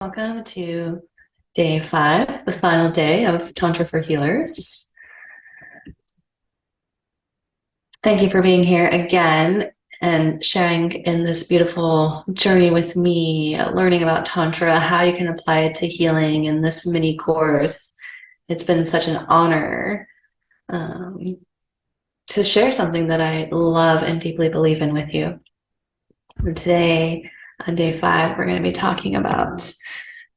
Welcome to day 5, the final day of Tantra for Healers. Thank you for being here again and sharing in this beautiful journey with me, learning about Tantra, how you can apply it to healing in this mini course. It's been such an honor to share something that I love and deeply believe in with you. And today, on day 5, we're going to be talking about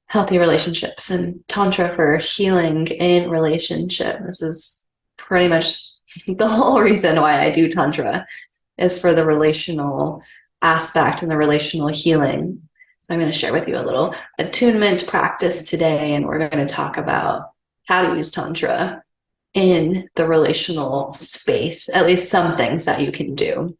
healthy relationships and Tantra for healing in relationship. This is pretty much the whole reason why I do Tantra, is for the relational aspect and the relational healing. I'm going to share with you a little attunement practice today, and we're going to talk about how to use Tantra in the relational space, at least some things that you can do.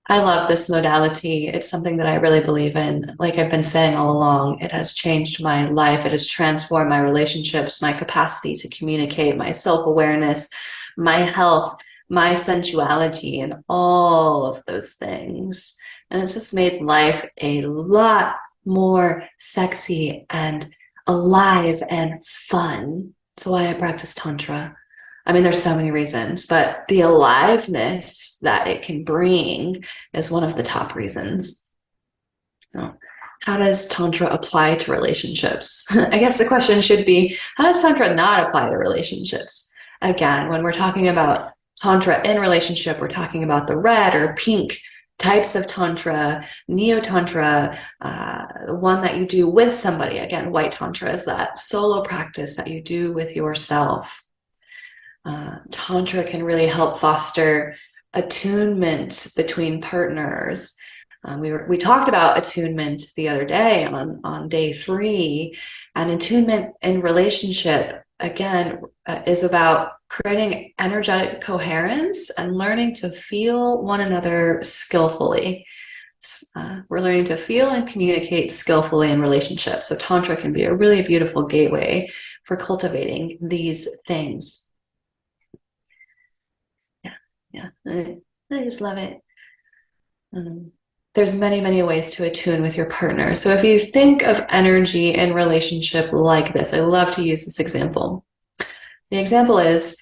I love this modality. It's something that I really believe in. Like I've been saying all along, it has changed my life. It has transformed my relationships, my capacity to communicate, my self-awareness, my health, my sensuality, and all of those things. And it's just made life a lot more sexy and alive and fun. That's why I practice Tantra. I mean, there's so many reasons, but the aliveness that it can bring is one of the top reasons. Now, how does Tantra apply to relationships? I guess the question should be, how does Tantra not apply to relationships? Again, when we're talking about Tantra in relationship, we're talking about the red or pink types of Tantra, Neo-Tantra, the one that you do with somebody. Again, white Tantra is that solo practice that you do with yourself. Tantra can really help foster attunement between partners. We talked about attunement the other day on day 3, and attunement in relationship, again, is about creating energetic coherence and learning to feel one another skillfully. We're learning to feel and communicate skillfully in relationships. So Tantra can be a really beautiful gateway for cultivating these things. Yeah, I just love it. There's many ways to attune with your partner. So if you think of energy in relationship like this, I love to use this example. The example is,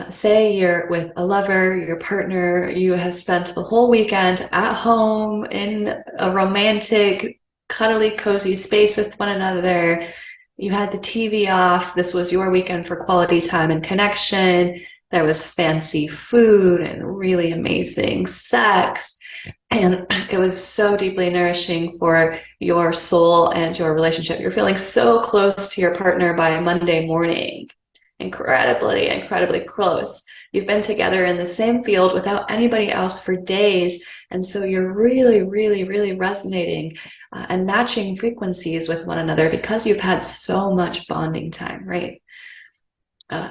say you're with a lover, your partner, you have spent the whole weekend at home in a romantic, cuddly, cozy space with one another. You had the TV off. This was your weekend for quality time and connection. There was fancy food and really amazing sex. And it was so deeply nourishing for your soul and your relationship. You're feeling so close to your partner by Monday morning. Incredibly close. You've been together in the same field without anybody else for days. And so you're really resonating and matching frequencies with one another because you've had so much bonding time, right?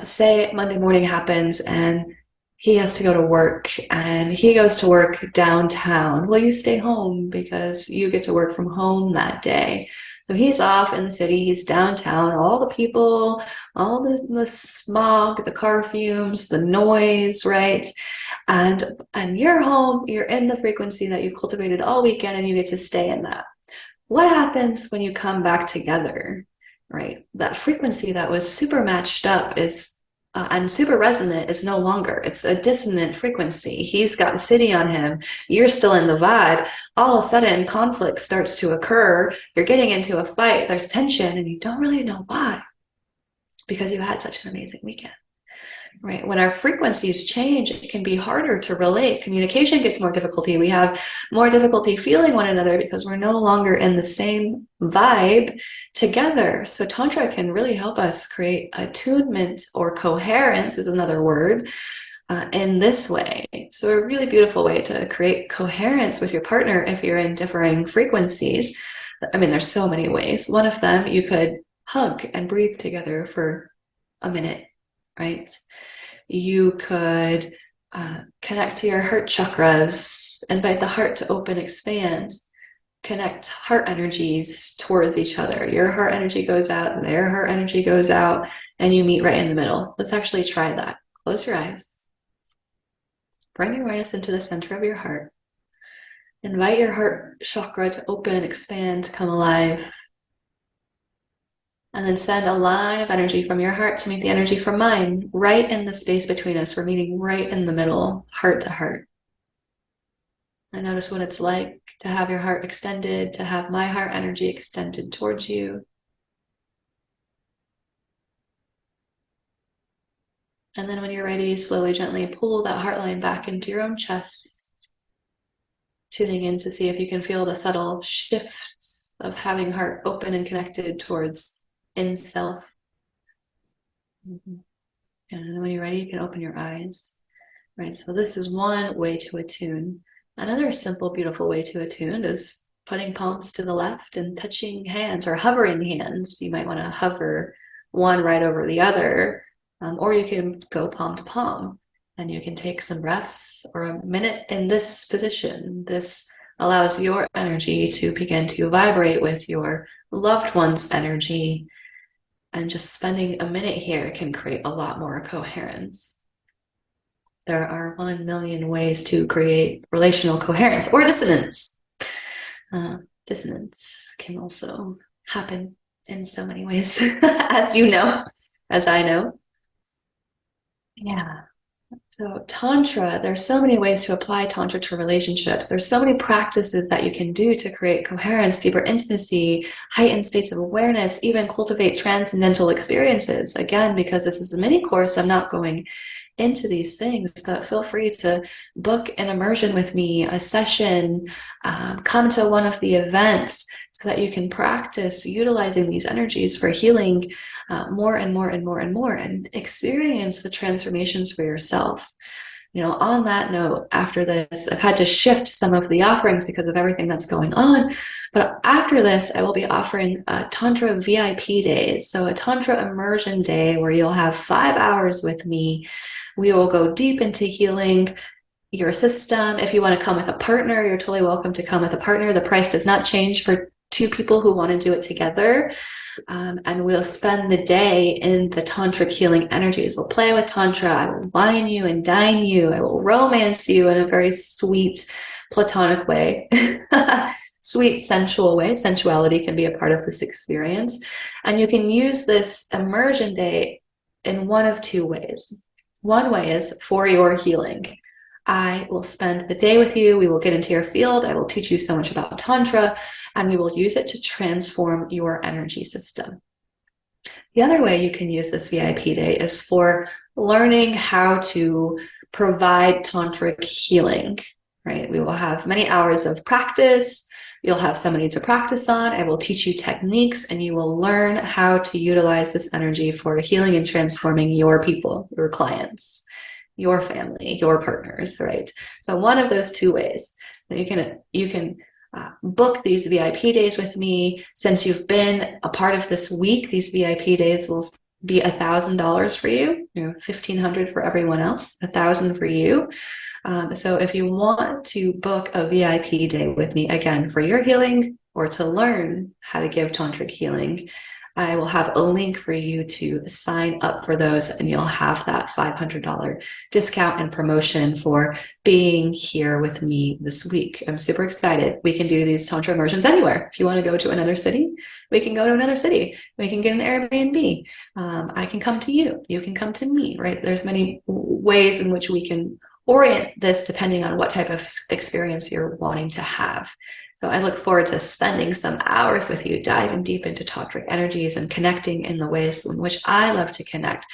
Say Monday morning happens and he has to go to work and he goes to work downtown. Well, you stay home because you get to work from home that day. So he's off in the city, he's downtown, all the people, all the smog, the car fumes, the noise, right? And you're home, you're in the frequency that you've cultivated all weekend and you get to stay in that. What happens when you come back together? Right, that frequency that was super matched up is and super resonant is no longer. It's a dissonant frequency. He's got the city on him. You're still in the vibe. All of a sudden, conflict starts to occur. You're getting into a fight. There's tension, and you don't really know why, because you had such an amazing weekend. Right. When our frequencies change, it can be harder to relate. Communication gets more difficulty. We have more difficulty feeling one another because we're no longer in the same vibe together. So Tantra can really help us create attunement, or coherence is another word, in this way. So a really beautiful way to create coherence with your partner if you're in differing frequencies. I mean, there's so many ways. One of them, you could hug and breathe together for a minute, right? You could connect to your heart chakras, invite the heart to open, expand, connect heart energies towards each other. Your heart energy goes out, and their heart energy goes out, and you meet right in the middle. Let's actually try that. Close your eyes. bring your awareness into the center of your heart. Invite your heart chakra to open, expand, come alive. And then send a line of energy from your heart to meet the energy from mine, right in the space between us. We're meeting right in the middle, heart to heart. And notice what it's like to have your heart extended, to have my heart energy extended towards you. And then when you're ready, slowly, gently pull that heart line back into your own chest, tuning in to see if you can feel the subtle shifts of having heart open and connected towards in self. And when you're ready, you can open your eyes. Right, so this is one way to attune. Another simple, beautiful way to attune is putting palms to the left and touching hands or hovering hands. You might want to hover one right over the other, or you can go palm to palm and you can take some breaths or a minute in this position. This allows your energy to begin to vibrate with your loved one's energy, and just spending a minute here can create a lot more coherence. There are 1 million ways to create relational coherence or dissonance. Dissonance can also happen in so many ways, as you know, as I know. Yeah. So Tantra, there's so many ways to apply Tantra to relationships. There's so many practices that you can do to create coherence, deeper intimacy, heightened states of awareness, even cultivate transcendental experiences. Again, because this is a mini course, I'm not going into these things, but feel free to book an immersion with me, a session, come to one of the events so that you can practice utilizing these energies for healing more and more and more and more, and experience the transformations for yourself. On that note, after this, I've had to shift some of the offerings because of everything that's going on. But after this, I will be offering a Tantra VIP days. So a Tantra immersion day where you'll have 5 hours with me. We will go deep into healing your system. If you want to come with a partner, you're totally welcome to come with a partner. The price does not change for 2 people who want to do it together. And we'll spend the day in the tantric healing energies. We'll play with Tantra. I will wine you and dine you. I will romance you in a very sweet, platonic way. Sweet, sensual way. Sensuality can be a part of this experience. And you can use this immersion day in one of 2 ways. One way is for your healing. I will spend the day with you. We will get into your field. I will teach you so much about Tantra, and we will use it to transform your energy system. The other way you can use this VIP day is for learning how to provide tantric healing, right? We will have many hours of practice. You'll have somebody to practice on. I will teach you techniques, and you will learn how to utilize this energy for healing and transforming your people, your clients, your family, your partners, right? So one of those 2 ways that you can book these VIP days with me. Since you've been a part of this week, these VIP days will be $1,000 for you, $1,500 for everyone else, $1,000 for you. So if you want to book a VIP day with me, again, for your healing or to learn how to give tantric healing, I will have a link for you to sign up for those, and you'll have that $500 discount and promotion for being here with me this week. I'm super excited. We can do these Tantra immersions anywhere. If you want to go to another city, we can go to another city. We can get an Airbnb. I can come to you. You can come to me, right? There's many ways in which we can orient this depending on what type of experience you're wanting to have. So I look forward to spending some hours with you, diving deep into tantric energies and connecting in the ways in which I love to connect.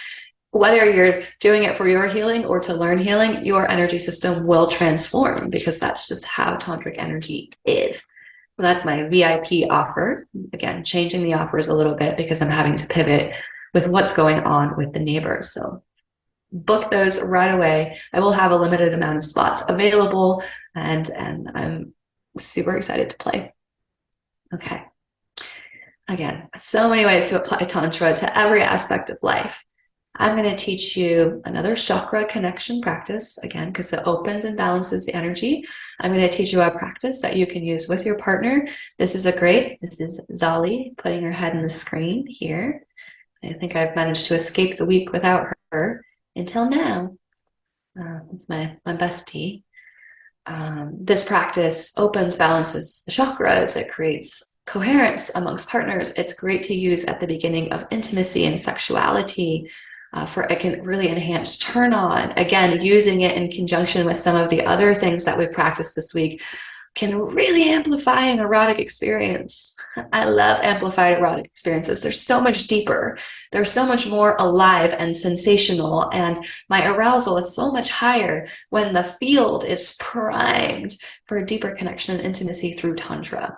Whether you're doing it for your healing or to learn healing, your energy system will transform, because that's just how tantric energy is. So that's my VIP offer. Again, changing the offers a little bit because I'm having to pivot with what's going on with the neighbors. So book those right away. I will have a limited amount of spots available, and I'm super excited to play. Okay. Again, so many ways to apply Tantra to every aspect of life. I'm going to teach you another chakra connection practice, again, because it opens and balances the energy. I'm going to teach you a practice that you can use with your partner. This is Zali putting her head in the screen here. I think I've managed to escape the week without her until now. It's my bestie. This practice opens, balances the chakras. It creates coherence amongst partners. It's great to use at the beginning of intimacy and sexuality. For it can really enhance turn on. Again, using it in conjunction with some of the other things that we practiced this week can really amplify an erotic experience. I love amplified erotic experiences. They're so much deeper. They're so much more alive and sensational. And my arousal is so much higher when the field is primed for a deeper connection and intimacy through Tantra.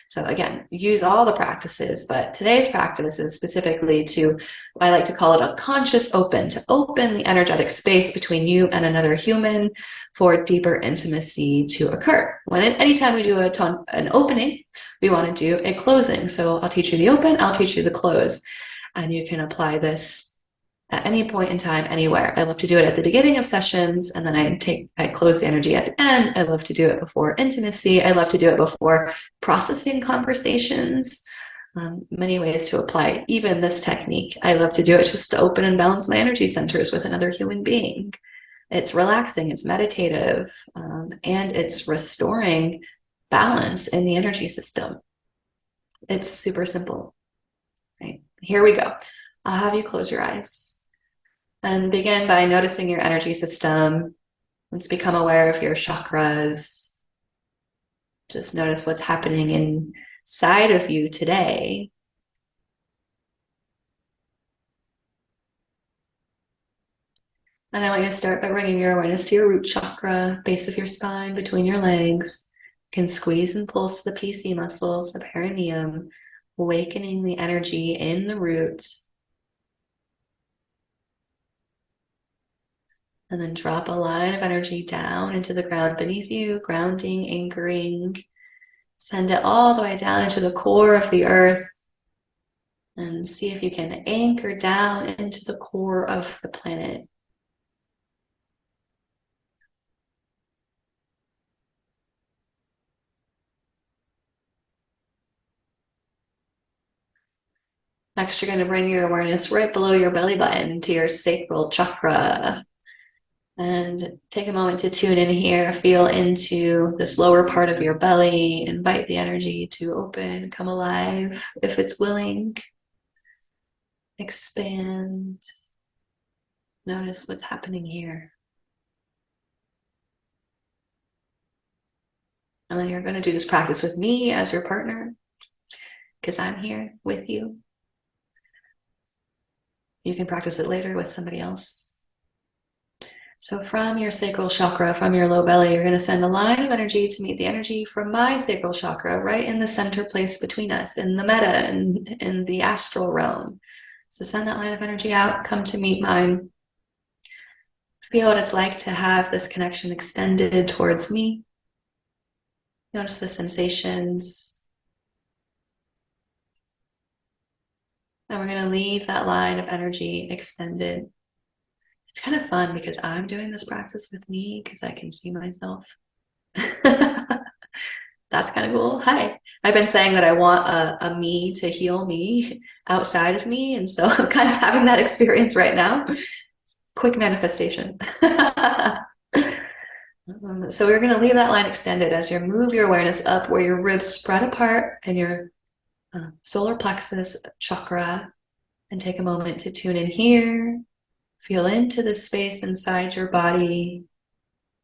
So again, use all the practices, but today's practice is specifically to, I like to call it a conscious open, to open the energetic space between you and another human for deeper intimacy to occur. Anytime we do an opening, we want to do a closing. So I'll teach you the open, I'll teach you the close, and you can apply this at any point in time, anywhere. I love to do it at the beginning of sessions, and then I close the energy at the end. I love to do it before intimacy. I love to do it before processing conversations. Many ways to apply even this technique. I love to do it just to open and balance my energy centers with another human being. It's relaxing, it's meditative, and it's restoring balance in the energy system. It's super simple. Right? Here we go. I'll have you close your eyes and begin by noticing your energy system. Let's become aware of your chakras. Just notice what's happening inside of you today. And I want you to start by bringing your awareness to your root chakra, base of your spine, between your legs. You can squeeze and pulse the PC muscles, the perineum, awakening the energy in the root. And then drop a line of energy down into the ground beneath you, grounding, anchoring. Send it all the way down into the core of the earth. And see if you can anchor down into the core of the planet. Next, you're going to bring your awareness right below your belly button to your sacral chakra. And take a moment to tune in here, feel into this lower part of your belly, invite the energy to open, come alive if it's willing, expand, notice what's happening here. And then you're going to do this practice with me as your partner, because I'm here with you. You can practice it later with somebody else. So from your sacral chakra, from your low belly, you're going to send a line of energy to meet the energy from my sacral chakra, right in the center place between us, in the meta, and in the astral realm. So send that line of energy out, come to meet mine. Feel what it's like to have this connection extended towards me. Notice the sensations. And we're going to leave that line of energy extended. It's kind of fun because I'm doing this practice with me because I can see myself. That's kind of cool. Hi. I've been saying that I want a me to heal me outside of me. And so I'm kind of having that experience right now. Quick manifestation. So we're going to leave that line extended as you move your awareness up where your ribs spread apart and your solar plexus chakra, and take a moment to tune in here. Feel into the space inside your body.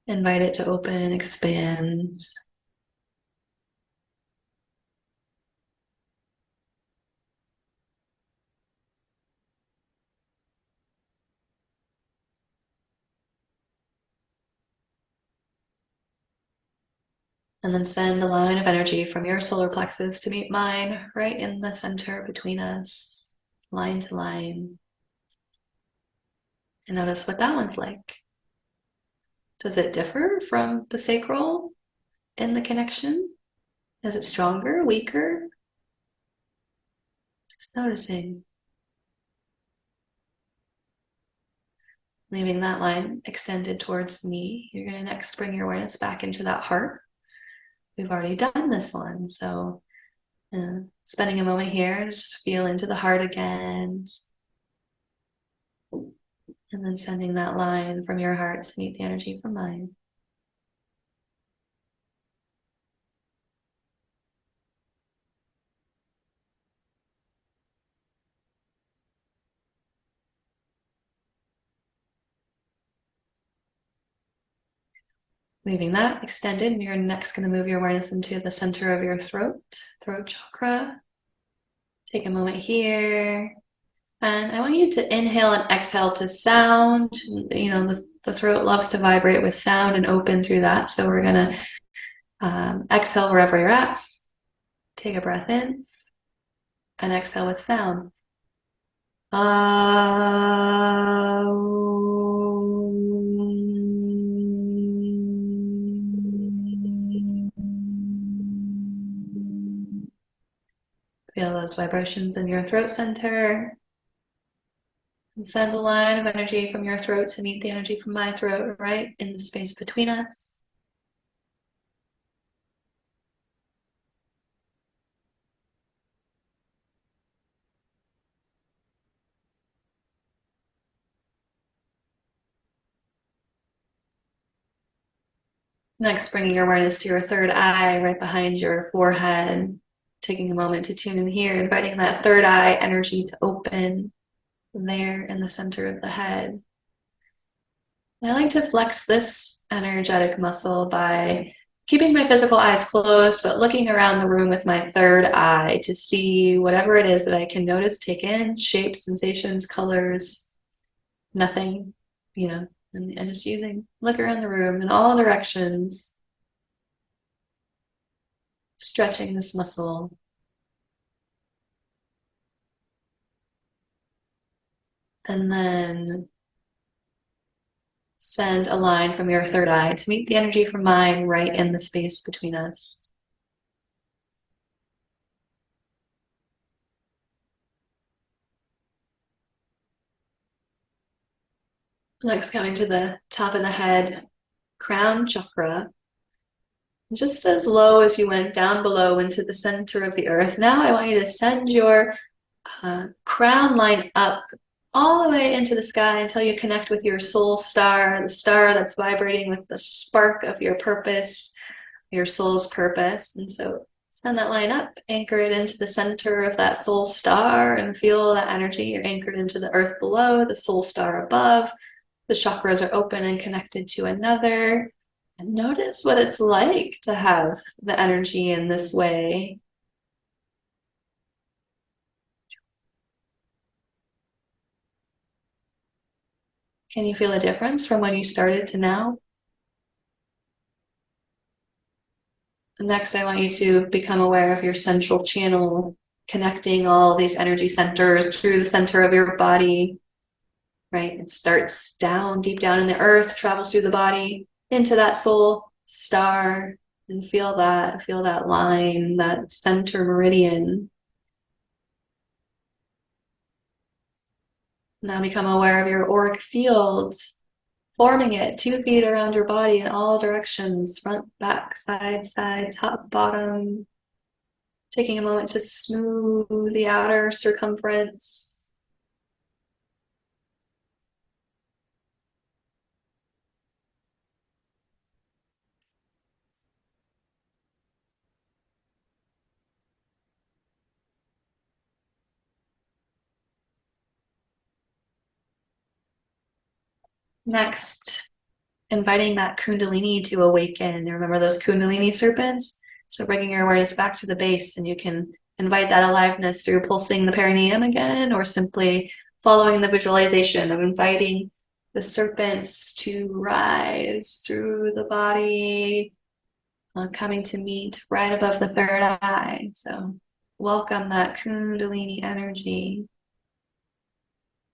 Invite it to open, expand. And then send a line of energy from your solar plexus to meet mine, right in the center between us, line to line. And notice what that one's like. Does it differ from the sacral in the connection? Is it stronger, weaker? Just noticing. Leaving that line extended towards me. You're going to next bring your awareness back into that heart. We've already done this one, so spending a moment here, just feel into the heart again. And then sending that line from your heart to meet the energy from mine. Leaving that extended, and you're next going to move your awareness into the center of your throat chakra. Take a moment here. And I want you to inhale and exhale to sound. You know, the throat loves to vibrate with sound and open through that. So we're going to exhale wherever you're at. Take a breath in and exhale with sound. Feel those vibrations in your throat center. And send a line of energy from your throat to meet the energy from my throat, right in the space between us. Next, bringing your awareness to your third eye right behind your forehead. Taking a moment to tune in here, inviting that third eye energy to open there in the center of the head. I like to flex this energetic muscle by keeping my physical eyes closed, but looking around the room with my third eye to see whatever it is that I can notice, take in, shapes, sensations, colors, nothing, you know, and just look around the room in all directions, stretching this muscle. And then send a line from your third eye to meet the energy from mine right in the space between us. Next, coming to the top of the head, crown chakra. Just as low as you went down below into the center of the earth. Now I want you to send your crown line up all the way into the sky until you connect with your soul star, the star that's vibrating with the spark of your purpose, your soul's purpose. And so send that line up, anchor it into the center of that soul star and feel that energy. You're anchored into the earth below, the soul star above. The chakras are open and connected to another. And notice what it's like to have the energy in this way. Can you feel a difference from when you started to now? Next, I want you to become aware of your central channel, connecting all these energy centers through the center of your body, right? It starts down, deep down in the earth, travels through the body, into that soul star, and feel that line, that center meridian. Now become aware of your auric field, forming it 2 feet around your body in all directions, front, back, side, top, bottom. Taking a moment to smooth the outer circumference. Next, inviting that Kundalini to awaken. Remember those Kundalini serpents? So bringing your awareness back to the base, and you can invite that aliveness through pulsing the perineum again, or simply following the visualization of inviting the serpents to rise through the body, coming to meet right above the third eye. So welcome that Kundalini energy,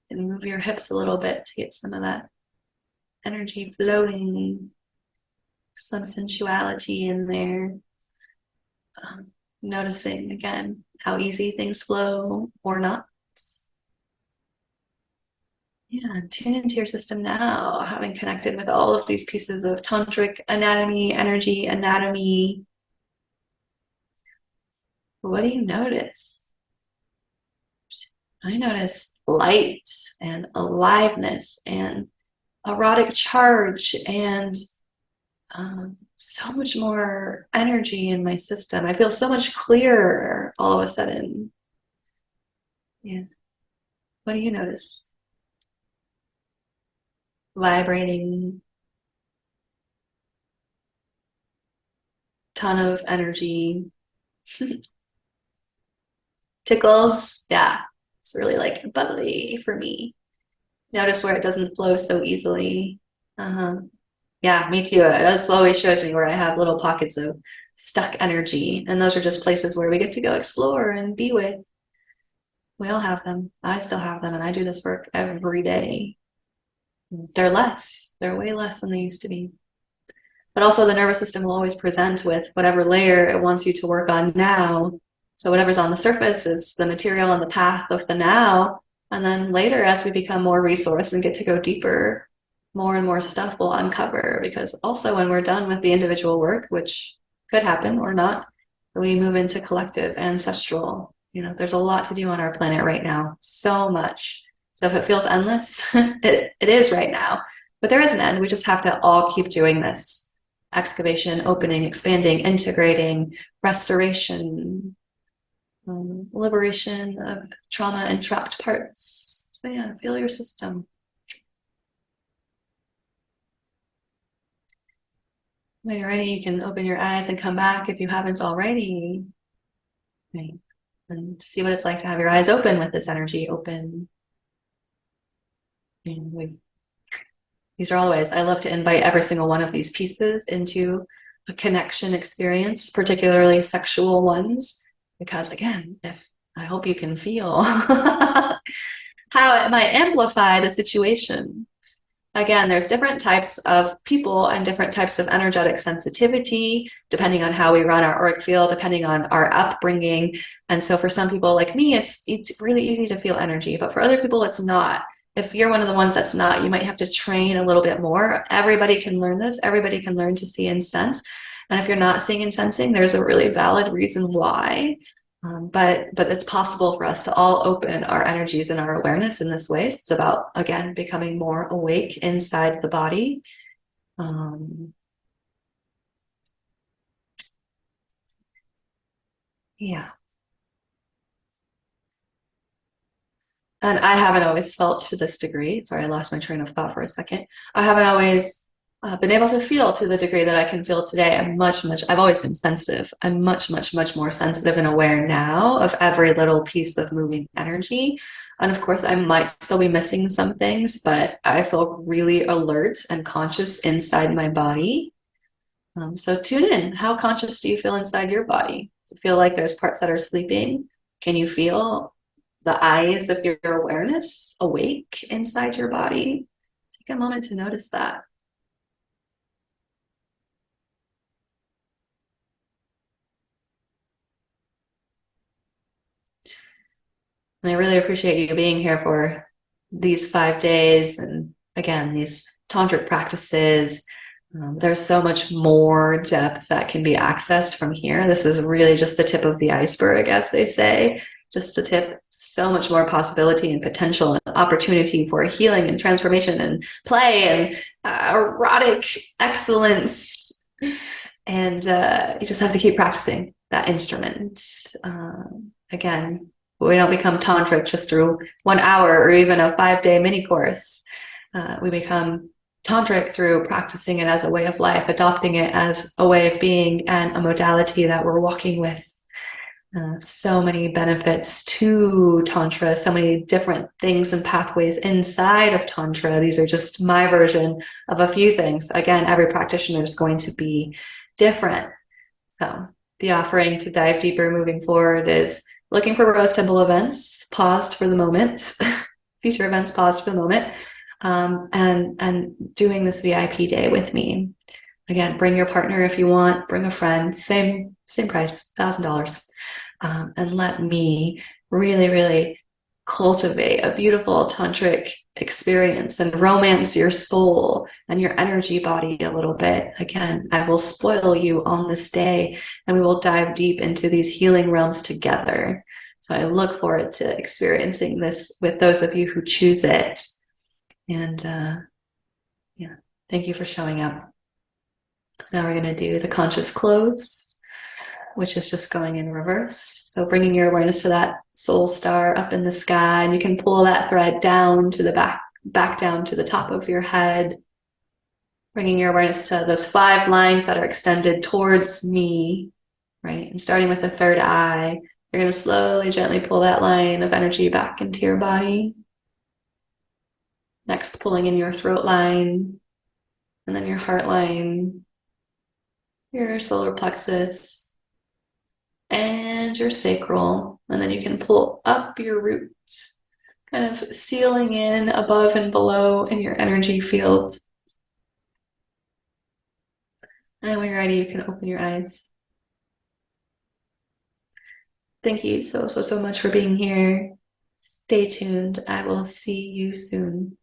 and move your hips a little bit to get some of that energy flowing, some sensuality in there. Noticing again how easy things flow or not. Yeah, tune into your system now, having connected with all of these pieces of tantric anatomy, energy anatomy. What do you notice? I notice light and aliveness and erotic charge and so much more energy in my system. I feel so much clearer all of a sudden. Yeah. What do you notice? Vibrating, ton of energy. Tickles. Yeah. It's really like bubbly for me. Notice where it doesn't flow so easily. Uh-huh. Yeah, me too. It just always shows me where I have little pockets of stuck energy. And those are just places where we get to go explore and be with. We all have them. I still have them, and I do this work every day. They're less. They're way less than they used to be. But also the nervous system will always present with whatever layer it wants you to work on now. So whatever's on the surface is the material and the path of the now. And then later, as we become more resourced and get to go deeper, more and more stuff will uncover. Because also when we're done with the individual work, which could happen or not, we move into collective ancestral. There's a lot to do on our planet right now. So much. So if it feels endless, it is right now. But there is an end. We just have to all keep doing this. Excavation, opening, expanding, integrating, restoration, liberation of trauma and trapped parts. So yeah, feel your system. When you're ready, you can open your eyes and come back if you haven't already. Right. And see what it's like to have your eyes open with this energy open. These are all the ways I love to invite every single one of these pieces into a connection experience, particularly sexual ones, because again, if I hope you can feel how it might amplify the situation. Again, there's different types of people and different types of energetic sensitivity, depending on how we run our auric field, depending on our upbringing. And so for some people like me, it's really easy to feel energy, but for other people, it's not. If you're one of the ones that's not, you might have to train a little bit more. Everybody can learn this. Everybody can learn to see and sense. And if you're not seeing and sensing, there's a really valid reason why. But it's possible for us to all open our energies and our awareness in this way. So it's about, again, becoming more awake inside the body. Yeah. And I haven't always felt to this degree. Sorry, I lost my train of thought for a second. I haven't always been able to feel to the degree that I can feel today. I've always been sensitive. I'm much, much, much more sensitive and aware now of every little piece of moving energy. And of course, I might still be missing some things, but I feel really alert and conscious inside my body. So tune in. How conscious do you feel inside your body? Does it feel like there's parts that are sleeping? Can you feel the eyes of your awareness awake inside your body? Take a moment to notice that. And I really appreciate you being here for these 5 days. And again, these tantric practices. There's so much more depth that can be accessed from here. This is really just the tip of the iceberg, as they say, just a tip. So much more possibility and potential and opportunity for healing and transformation and play and erotic excellence. And you just have to keep practicing that instrument. Again, we don't become tantric just through 1 hour or even a 5-day mini course. We become tantric through practicing it as a way of life, adopting it as a way of being and a modality that we're walking with. So many benefits to Tantra, so many different things and pathways inside of Tantra. These are just my version of a few things. Again, every practitioner is going to be different. So the offering to dive deeper moving forward is looking for Rose Temple events, paused for the moment, future events paused for the moment, and doing this VIP day with me. Again, bring your partner if you want, bring a friend, same price, $1,000. And let me really, really cultivate a beautiful tantric experience and romance your soul and your energy body a little bit. Again, I will spoil you on this day, and we will dive deep into these healing realms together. So I look forward to experiencing this with those of you who choose it. And yeah, thank you for showing up. So now we're going to do the conscious close, which is just going in reverse. So bringing your awareness to that soul star up in the sky, and you can pull that thread down to the back down to the top of your head, bringing your awareness to those 5 lines that are extended towards me, right? And starting with the third eye, you're going to slowly, gently pull that line of energy back into your body. Next, pulling in your throat line, and then your heart line, your solar plexus, and your sacral. And then you can pull up your roots, kind of sealing in above and below in your energy field. And when you're ready, you can open your eyes. Thank you so much for being here. Stay tuned. I will see you soon.